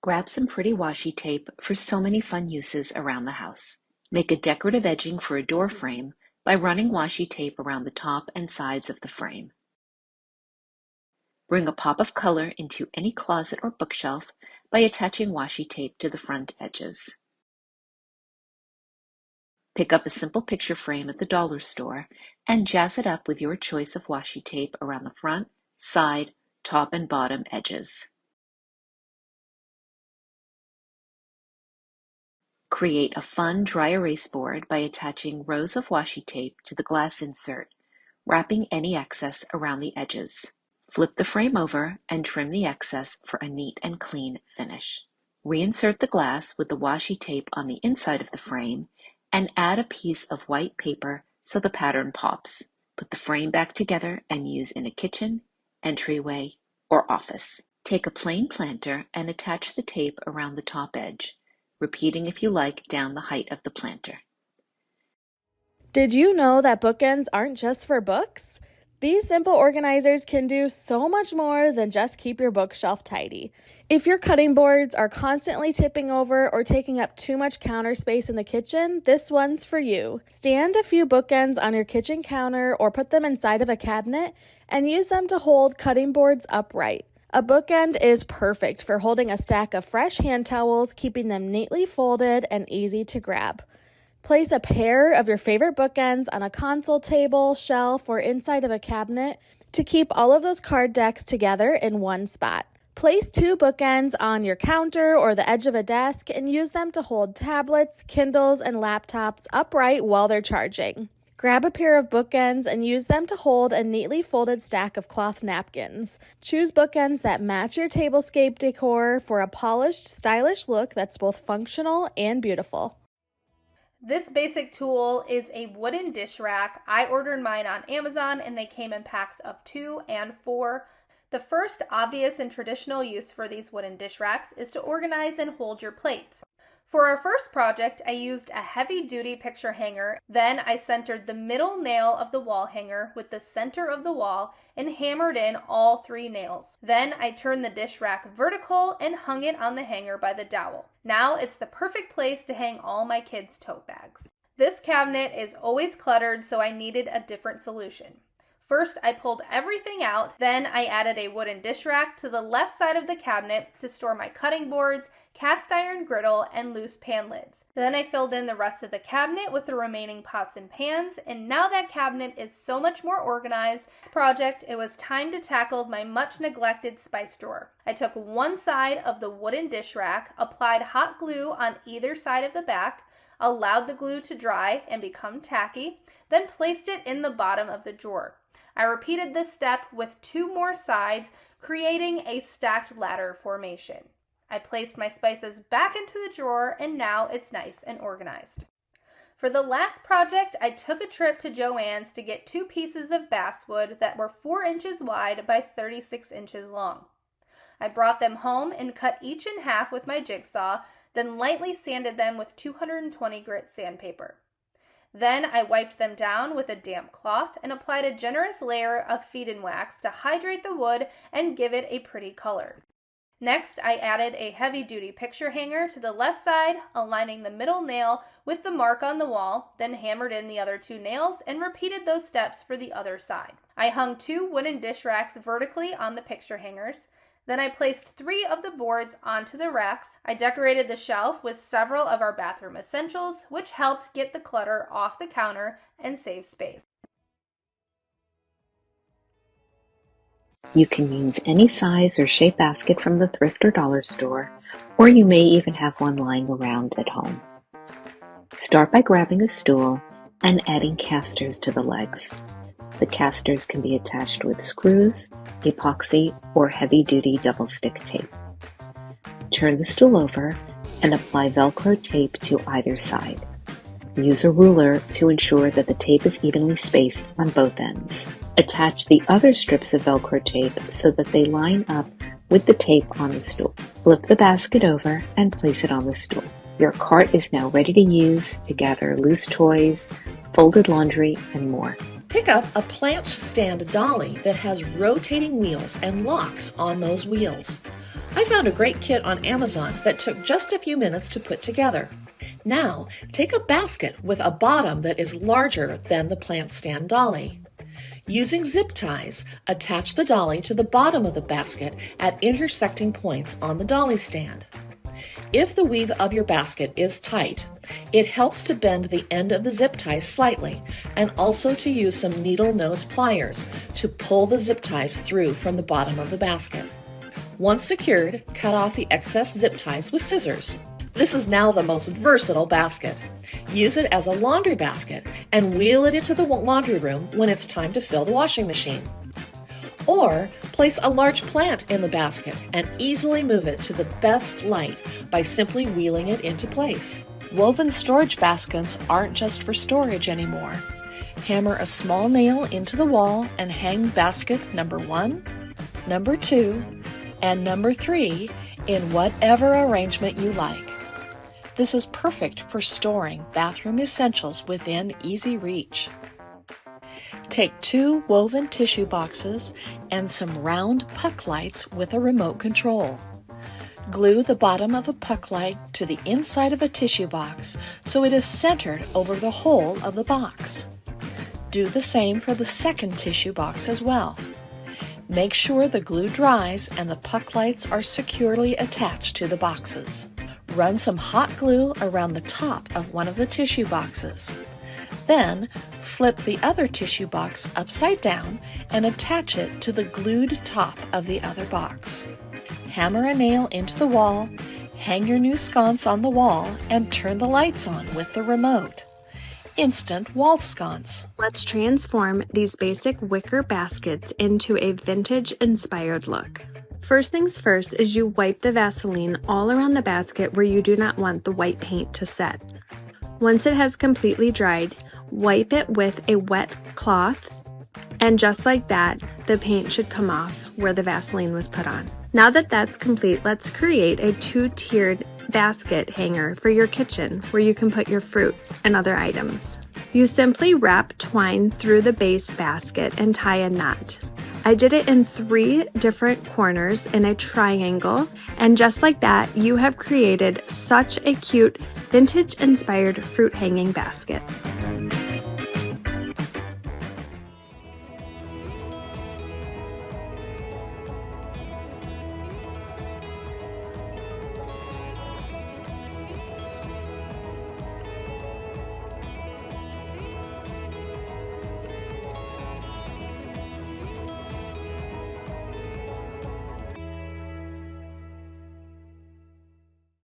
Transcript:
Grab some pretty washi tape for so many fun uses around the house. Make a decorative edging for a door frame by running washi tape around the top and sides of the frame. Bring a pop of color into any closet or bookshelf by attaching washi tape to the front edges. Pick up a simple picture frame at the dollar store and jazz it up with your choice of washi tape around the front, side, top, and bottom edges. Create a fun dry erase board by attaching rows of washi tape to the glass insert, wrapping any excess around the edges. Flip the frame over and trim the excess for a neat and clean finish. Reinsert the glass with the washi tape on the inside of the frame and add a piece of white paper so the pattern pops. Put the frame back together and use in a kitchen, entryway, or office. Take a plain planter and attach the tape around the top edge, repeating if you like down the height of the planter. Did you know that bookends aren't just for books? These simple organizers can do so much more than just keep your bookshelf tidy. If your cutting boards are constantly tipping over or taking up too much counter space in the kitchen, this one's for you. Stand a few bookends on your kitchen counter or put them inside of a cabinet and use them to hold cutting boards upright. A bookend is perfect for holding a stack of fresh hand towels, keeping them neatly folded and easy to grab. Place a pair of your favorite bookends on a console table, shelf, or inside of a cabinet to keep all of those card decks together in one spot. Place 2 bookends on your counter or the edge of a desk and use them to hold tablets, Kindles, and laptops upright while they're charging. Grab a pair of bookends and use them to hold a neatly folded stack of cloth napkins. Choose bookends that match your tablescape decor for a polished, stylish look that's both functional and beautiful. This basic tool is a wooden dish rack. I ordered mine on Amazon and they came in packs of 2 and 4. The first obvious and traditional use for these wooden dish racks is to organize and hold your plates. For our first project, I used a heavy-duty picture hanger. Then I centered the middle nail of the wall hanger with the center of the wall and hammered in all 3 nails. Then I turned the dish rack vertical and hung it on the hanger by the dowel. Now it's the perfect place to hang all my kids' tote bags. This cabinet is always cluttered, so I needed a different solution. First, I pulled everything out. Then I added a wooden dish rack to the left side of the cabinet to store my cutting boards, cast iron griddle, and loose pan lids. Then I filled in the rest of the cabinet with the remaining pots and pans, and now that cabinet is so much more organized. This project, it was time to tackle my much neglected spice drawer. I took one side of the wooden dish rack, applied hot glue on either side of the back, allowed the glue to dry and become tacky, then placed it in the bottom of the drawer. I repeated this step with 2 more sides, creating a stacked ladder formation. I placed my spices back into the drawer and now it's nice and organized. For the last project, I took a trip to Joann's to get 2 pieces of basswood that were 4 inches wide by 36 inches long. I brought them home and cut each in half with my jigsaw, then lightly sanded them with 220 grit sandpaper. Then I wiped them down with a damp cloth and applied a generous layer of feed-in wax to hydrate the wood and give it a pretty color. Next, I added a heavy-duty picture hanger to the left side, aligning the middle nail with the mark on the wall, then hammered in the other 2 nails and repeated those steps for the other side. I hung 2 wooden dish racks vertically on the picture hangers. Then I placed 3 of the boards onto the racks. I decorated the shelf with several of our bathroom essentials, which helped get the clutter off the counter and save space. You can use any size or shape basket from the thrift or dollar store, or you may even have one lying around at home. Start by grabbing a stool and adding casters to the legs. The casters can be attached with screws, epoxy, or heavy-duty double-stick tape. Turn the stool over and apply Velcro tape to either side. Use a ruler to ensure that the tape is evenly spaced on both ends. Attach the other strips of Velcro tape so that they line up with the tape on the stool. Flip the basket over and place it on the stool. Your cart is now ready to use to gather loose toys, folded laundry, and more. Pick up a plant stand dolly that has rotating wheels and locks on those wheels. I found a great kit on Amazon that took just a few minutes to put together. Now, take a basket with a bottom that is larger than the plant stand dolly. Using zip ties, attach the dolly to the bottom of the basket at intersecting points on the dolly stand. If the weave of your basket is tight, it helps to bend the end of the zip ties slightly and also to use some needle nose pliers to pull the zip ties through from the bottom of the basket. Once secured, cut off the excess zip ties with scissors. This is now the most versatile basket. Use it as a laundry basket and wheel it into the laundry room when it's time to fill the washing machine. Or place a large plant in the basket and easily move it to the best light by simply wheeling it into place. Woven storage baskets aren't just for storage anymore. Hammer a small nail into the wall and hang basket number 1, number 2, and number 3 in whatever arrangement you like. This is perfect for storing bathroom essentials within easy reach. Take 2 woven tissue boxes and some round puck lights with a remote control. Glue the bottom of a puck light to the inside of a tissue box so it is centered over the whole of the box. Do the same for the second tissue box as well. Make sure the glue dries and the puck lights are securely attached to the boxes. Run some hot glue around the top of one of the tissue boxes. Then, flip the other tissue box upside down and attach it to the glued top of the other box. Hammer a nail into the wall, hang your new sconce on the wall, and turn the lights on with the remote. Instant wall sconce. Let's transform these basic wicker baskets into a vintage-inspired look. First things first is you wipe the Vaseline all around the basket where you do not want the white paint to set. Once it has completely dried, wipe it with a wet cloth, and just like that, the paint should come off where the Vaseline was put on. Now that that's complete, let's create a 2-tiered basket hanger for your kitchen where you can put your fruit and other items. You simply wrap twine through the base basket and tie a knot. I did it in 3 different corners in a triangle, and just like that, you have created such a cute vintage-inspired fruit hanging basket.